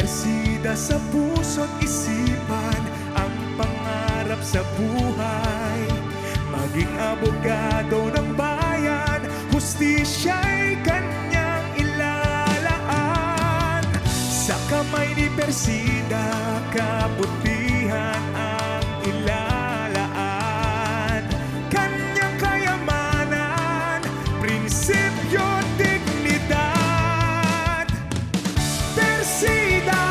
Persida sa puso't isipan, ang pangarap sa buhay. Maging abogado ng bayan, hustisya'y kanyang ilalaan. Sa kamay ni Persida, kabutihan ang ilalaan. Kanyang kayamanan, prinsipyo, dignidad. Persida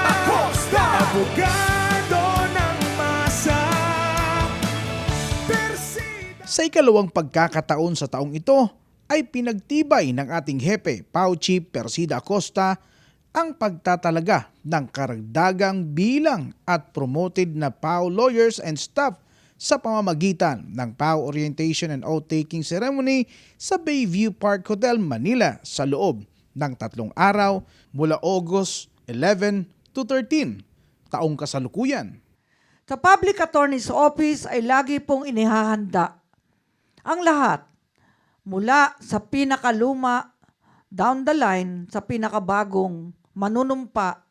Acosta, abogado ng masa. Persida. Sa ikalawang pagkakataon sa taong ito ay pinagtibay ng ating hepe, PAO Chief Persida Acosta, ang pagtatalaga ng karagdagang bilang at promoted na PAO lawyers and staff sa pamamagitan ng PAO Orientation and Oath-taking Ceremony sa Bayview Park Hotel, Manila sa loob ng 3 araw mula August 11 to 13, taong kasalukuyan. Sa Public Attorney's Office ay lagi pong inihahanda ang lahat mula sa pinakaluma down the line sa pinakabagong manunumpa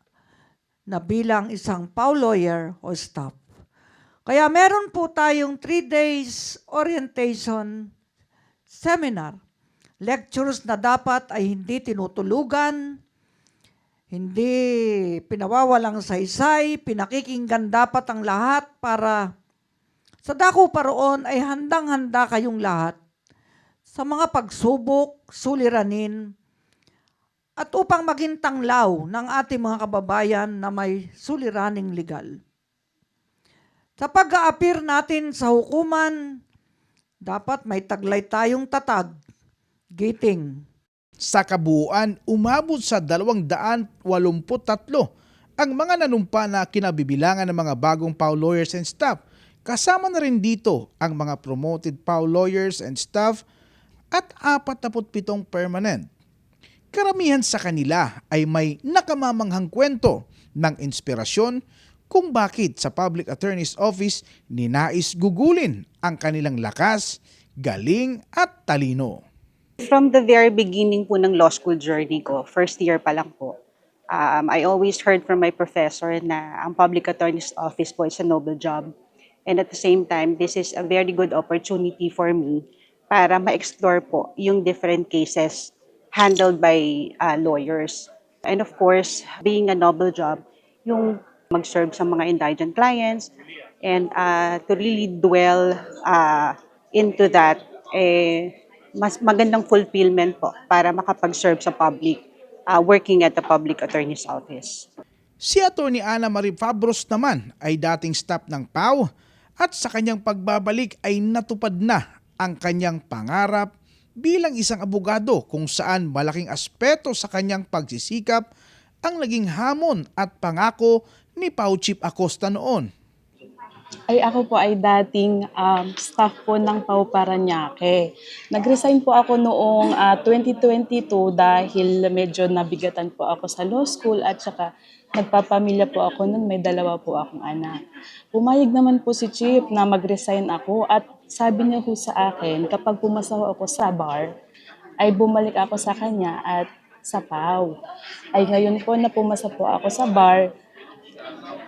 na bilang isang PAO lawyer o staff. Kaya meron po tayong 3 days orientation seminar. Lectures na dapat ay hindi tinutulugan, hindi pinawawalang saysay, pinakikinggan dapat ang lahat para sa dako pa roon ay handang-handa kayong lahat sa mga pagsubok, suliranin, at upang maging tanglaw ng ating mga kababayan na may suliraning legal. Sa pag-a-appear natin sa hukuman, dapat may taglay tayong tatag, giting. Sa kabuuan, umabot sa 283 ang mga nanumpa na kinabibilangan ng mga bagong PAO lawyers and staff. Kasama na rin dito ang mga promoted PAO lawyers and staff at 47 permanent. Karamihan sa kanila ay may nakamamanghang kwento ng inspirasyon kung bakit sa Public Attorney's Office ninais gugulin ang kanilang lakas, galing at talino. From the very beginning po ng law school journey ko, first year pa lang po, I always heard from my professor na ang Public Attorney's Office po is a noble job. And at the same time, this is a very good opportunity for me para ma-explore po yung different cases handled by lawyers. And of course, being a noble job, yung mag-serve sa mga indigent clients and to really dwell into that, mas magandang fulfillment po para makapag-serve sa public, working at the Public Attorney's Office. Si Atty. Ana Marie Fabros naman ay dating staff ng PAO at sa kanyang pagbabalik ay natupad na ang kanyang pangarap bilang isang abogado kung saan malaking aspeto sa kanyang pagsisikap ang naging hamon at pangako ni PAO Chief Acosta noon. Ay ako po ay dating staff po ng PAO Parañaque. Nag-resign po ako noong 2022 dahil medyo nabigatan po ako sa law school at saka nagpapamilya po ako noon, may 2 po akong anak. Pumayag naman po si Chief na mag-resign ako at sabi niya po sa akin kapag pumasa ako sa bar ay bumalik ako sa kanya at sa PAO. Ay ngayon po na pumasa po ako sa bar,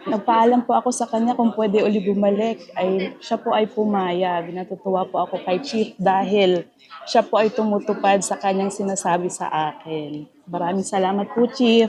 nagpaalam po ako sa kanya kung pwede uli bumalik. Ay, siya po ay pumayag. Natutuwa po ako kay Chief dahil siya po ay tumutupad sa kanyang sinasabi sa akin. Maraming salamat po, Chief.